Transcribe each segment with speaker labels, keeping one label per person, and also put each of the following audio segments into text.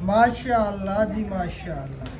Speaker 1: माशाअल्लाह जी माशाअल्लाह।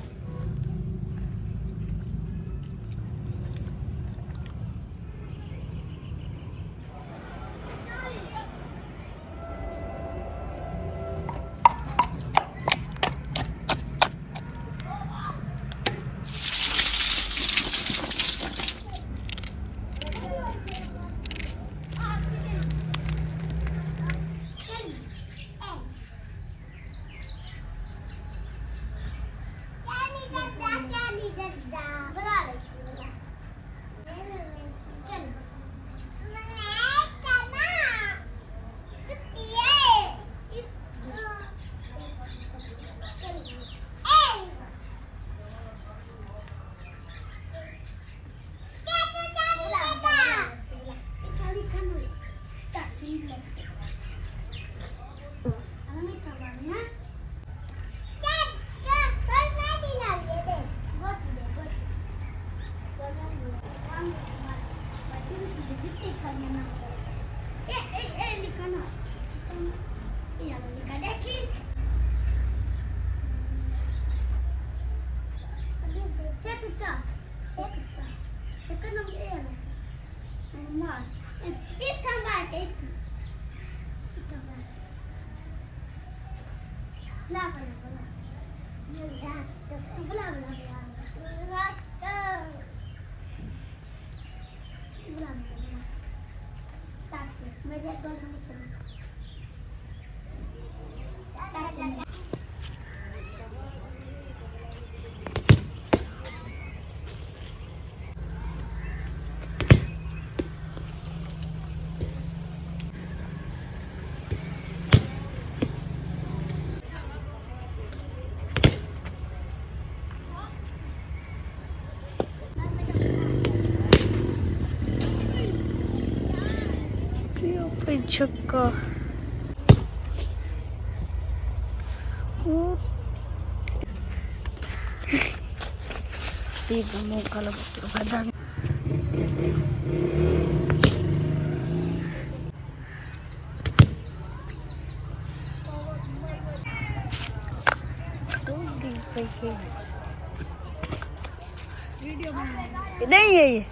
Speaker 2: Çakka. Tiga mau kalau badan. Video नहीं है ये।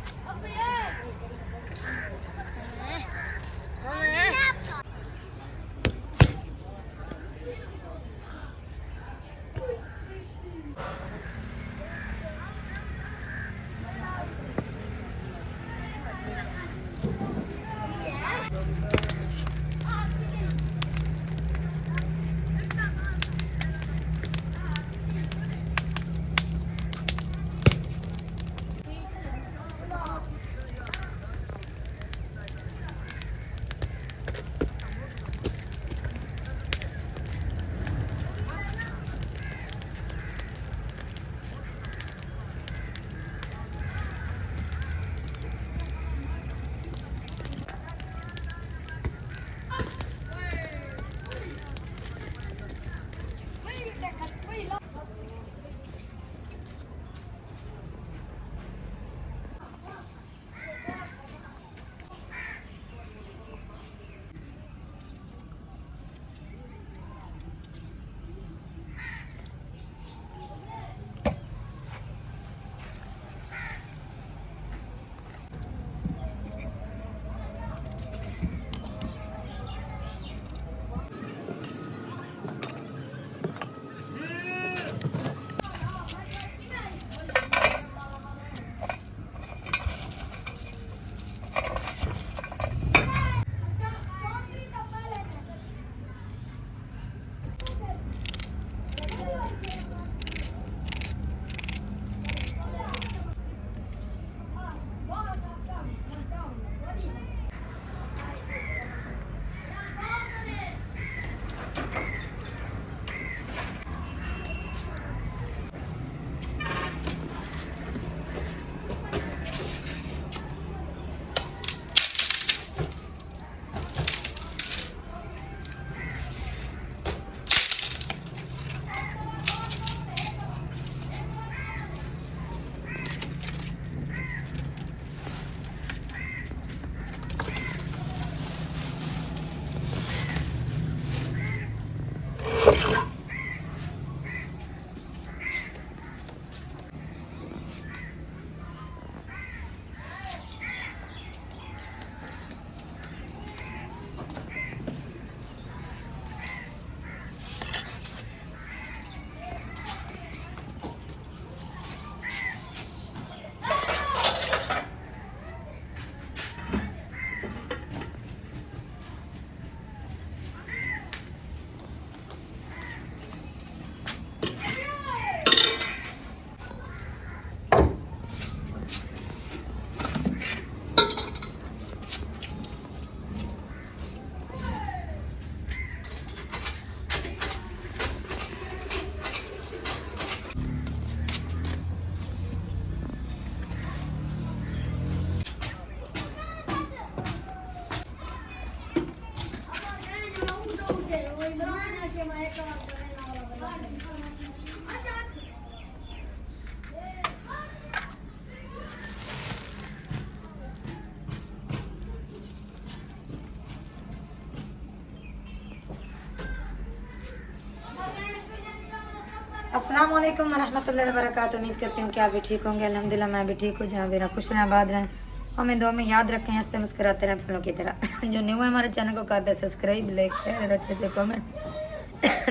Speaker 3: अस्सलाम वालेकुम रहमतुल्लाहि व बरकातुहू। उम्मीद करती हूँ कि आप भी ठीक होंगे। अल्हम्दुलिल्लाह मैं भी ठीक हूँ। जहाँ मेरा खुश रहें आबाद रहें, हमें दो में याद रखें, हंसते मुस्कुराते रहें फलों की तरह। जो न्यू है हमारे चैनल को कर दे सब्सक्राइब, लाइक, शेयर, अच्छे अच्छे कमेंट।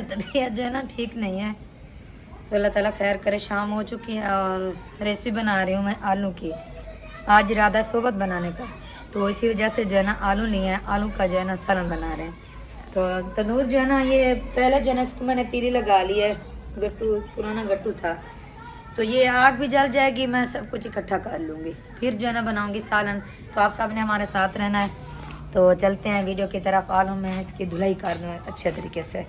Speaker 3: तबीयत जो है ना ठीक नहीं है, तो अल्लाह ताला खैर करे। शाम हो चुकी है और रेसिपी बना रही हूँ मैं आलू की। आज इरादा है सोबत बनाने का, तो इसी वजह से जो है ना आलू नहीं है, आलू का जो है ना सालन बना रहे हैं। तो तंदूर जो है ना, ये पहले जो है ना इसको मैंने तीली लगा ली है, गट्टू पुराना गट्टू था, तो ये आग भी जल जाएगी, मैं सब कुछ इकट्ठा कर लूँगी, फिर जो है ना बनाऊँगी सालन। तो आप सब ने हमारे साथ रहना है। तो चलते हैं वीडियो की तरफ। आलू में इसकी धुलाई कर लूँ अच्छे तरीके से।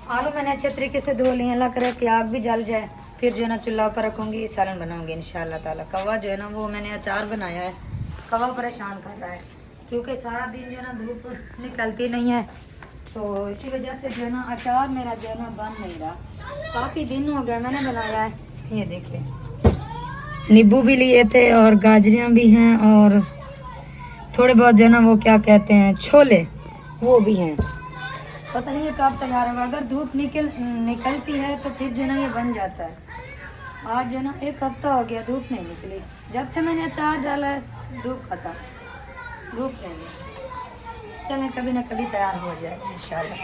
Speaker 3: आलू मैंने अच्छे तरीके से धो लिए, अल्लाह करे कि आग भी जल जाए, फिर जो है ना चूल्हा पर रखूँगी, सालन बनाऊँगी इंशाल्लाह ताला। कौवा जो है ना वो मैंने अचार बनाया है। कौवा परेशान कर रहा है क्योंकि सारा दिन जो है ना धूप निकलती नहीं है, तो इसी वजह से जो है ना अचार मेरा जो है ना बन नहीं रहा। काफ़ी दिन हो गया मैंने बनाया है। ये देखिए, नींबू भी लिए थे और गाजरियाँ भी हैं और थोड़े बहुत जो है ना वो क्या कहते हैं छोले, वो भी हैं। पता नहीं ये कब तैयार होगा। अगर धूप निकलती है तो फिर जो है ना ये बन जाता है। आज जो है ना 1 हफ्ता हो गया धूप नहीं निकली, जब से मैंने अचार डाला है धूप खत्म, धूप नहीं। चलें कभी ना कभी तैयार हो जाएगा इंशाल्लाह।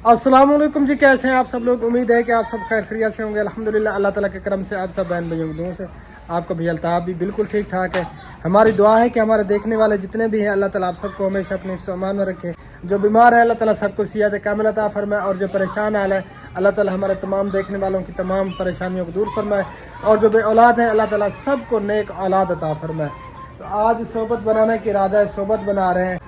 Speaker 1: अस्सलाम वालेकुम जी, कैसे हैं आप सब लोग? उम्मीद है कि आप सब खैर खैरियत से होंगे। अल्हम्दुलिल्लाह अल्लाह ताला के करम से आप सब बहन भाइयों की दुआ से आपका भी अल्ताफ़ भी बिल्कुल ठीक ठाक है। हमारी दुआ है कि हमारे देखने वाले जितने भी हैं अल्लाह ताला आप सबको हमेशा अपने सामान में रखे। जो बीमार है अल्लाह ताला सबको सेहत कामिल अता फरमाए, और जो परेशान हाल है अल्लाह ताला हमारे तमाम देखने वालों की तमाम परेशानियों को दूर फरमाए, और जो बे औलाद है अल्लाह ताला सबको नेक औलाद अता फरमाए। तो आज सोबत बनाने का इरादा है, सोबत बना रहे हैं।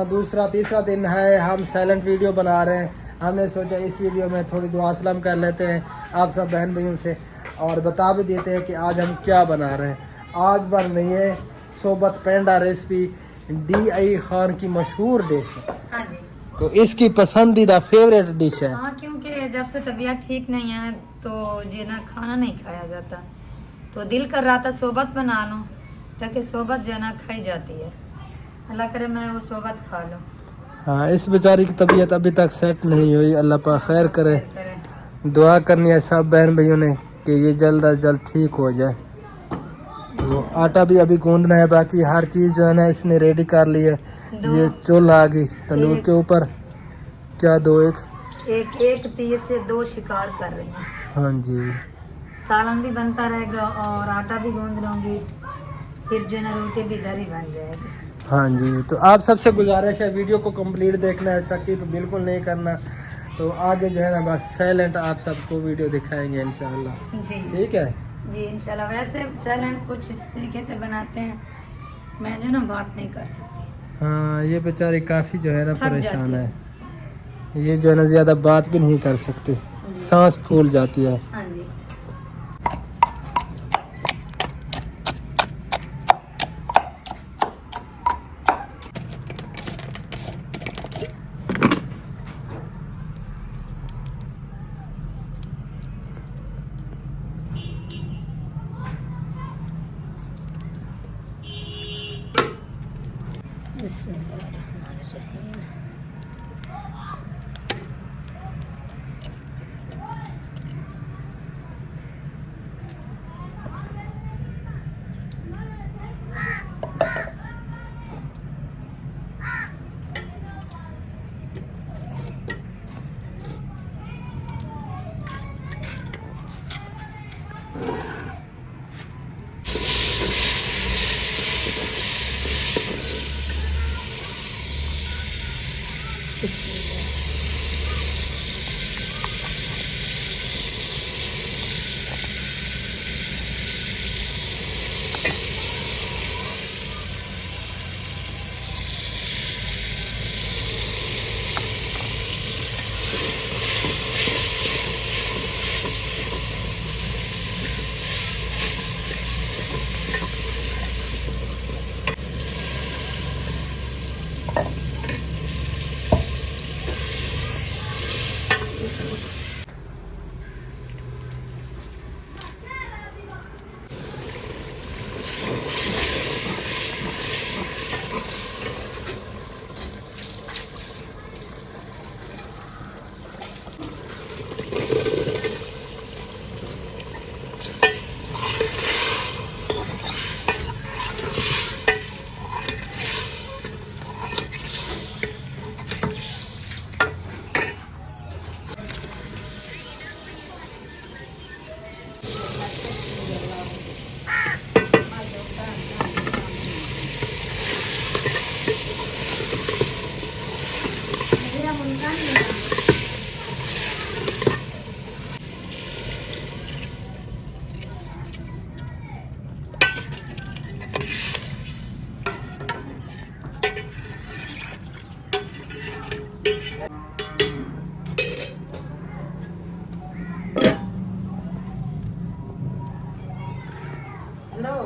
Speaker 1: दूसरा तीसरा दिन है, हम साइलेंट वीडियो बना रहे हैं। हमने सोचा इस वीडियो में थोड़ी दुआ सलाम कर लेते हैं आप सब बहन भाइयों से, और बता भी देते हैं कि आज हम क्या बना रहे हैं। आज बन रही है सोबत पेंडा रेसिपी, DI खान की मशहूर डिश है।
Speaker 3: हाँ जी,
Speaker 1: तो इसकी पसंदीदा फेवरेट डिश है।
Speaker 3: हाँ, क्योंकि जब से तबीयत ठीक नहीं है तो जो ना खाना नहीं खाया जाता, तो दिल कर रहा था सोबत बना लूँ, ताकि सोबत जो है ना खाई जाती है। अल्लाह करे मैं वो सोबत खा लूँ।
Speaker 1: हाँ, इस बेचारी की तबीयत अभी तक सेट नहीं हुई, अल्लाह पाक खैर करे। दुआ करनी है सब बहन भाइयों ने कि ये जल्द अज जल्द ठीक हो जाए। वो आटा भी अभी गूंदना है, बाकी हर चीज़ जो है ना इसने रेडी कर ली है। ये चूल्हा आ गई तंदूर के ऊपर। क्या दो एक
Speaker 3: तीर से 2 शिकार कर रही हैं।
Speaker 1: हाँ जी,
Speaker 3: सालन भी बनता रहेगा और आटा भी गूंद लूँगी, फिर जो है ना रोटी भी इधर ही बन जाएगी।
Speaker 1: हाँ जी। तो आप सबसे गुजारिश है वीडियो को कंप्लीट देखना है, स्किप बिल्कुल नहीं करना। तो आगे जो है ना बस साइलेंट आप सबको वीडियो दिखाएंगे इंशाल्लाह।
Speaker 3: जी
Speaker 1: ठीक है
Speaker 3: जी, इंशाल्लाह। वैसे साइलेंट कुछ इस तरीके से बनाते हैं, मैं जो ना बात नहीं कर सकती।
Speaker 1: हाँ, ये बेचारी काफ़ी जो है ना
Speaker 3: थक
Speaker 1: परेशान
Speaker 3: जाती
Speaker 1: है। ये जो है ना ज़्यादा बात भी नहीं कर सकती, सांस फूल जाती है।
Speaker 3: हाँ जी, बिस्मिल्लाहिर्रहमानिर्रहीम। हेलो।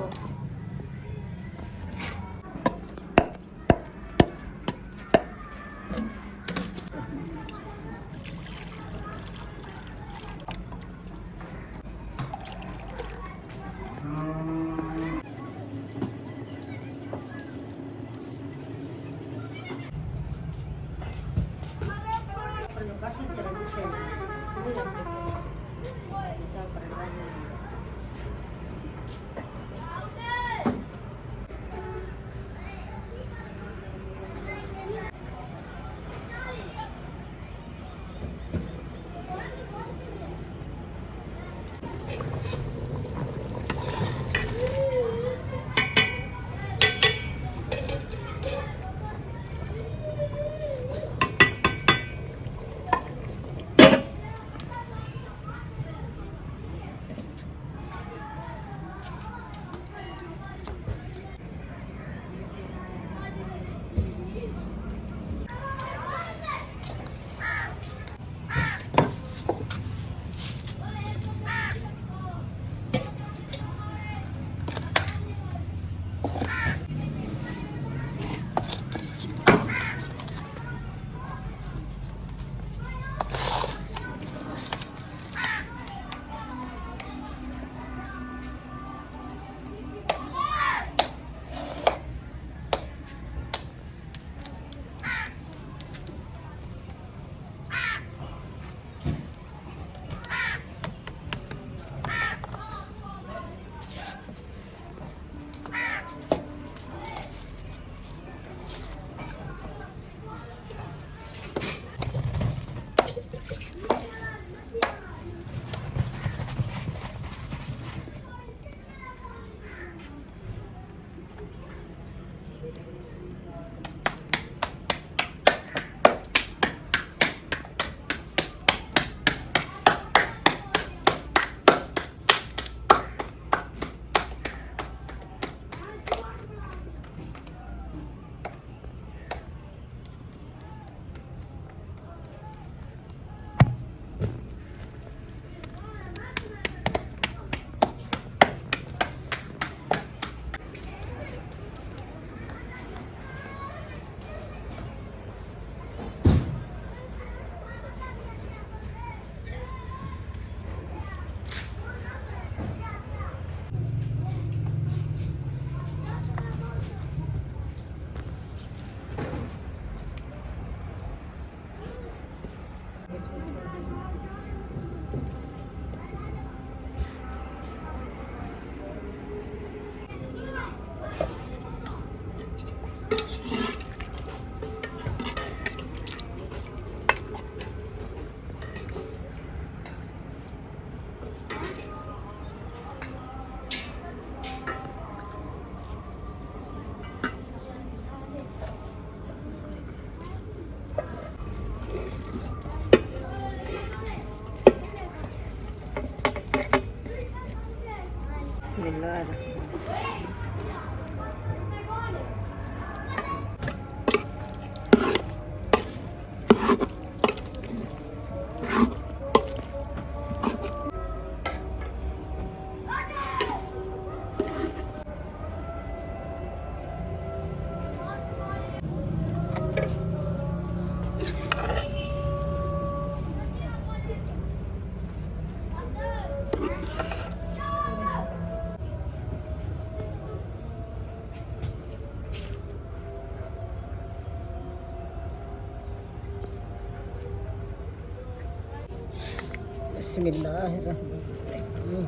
Speaker 4: बिस्मिल्लाहिर्रहमानिर्रहीम।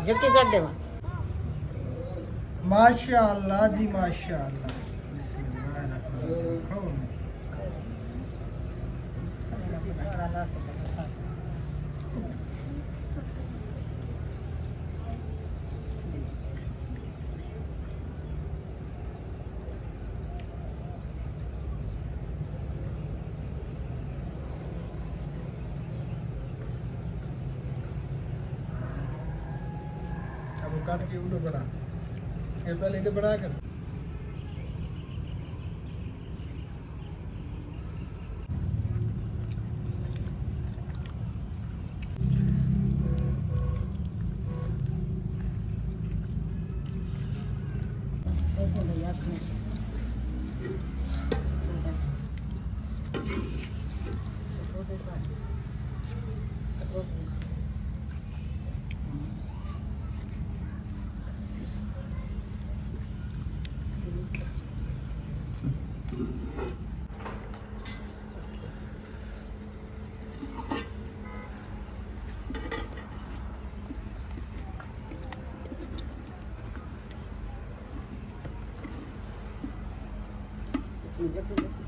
Speaker 4: जल्दी कर देवा।
Speaker 1: माशाअल्लाह जी माशाअल्लाह। बिस्मिल्लाहिर्रहमानिर्रहीम। खाओ ना। अब काट के वीडियो बना, ये पहले इधर बना कर
Speaker 3: रखने।
Speaker 4: Jatuh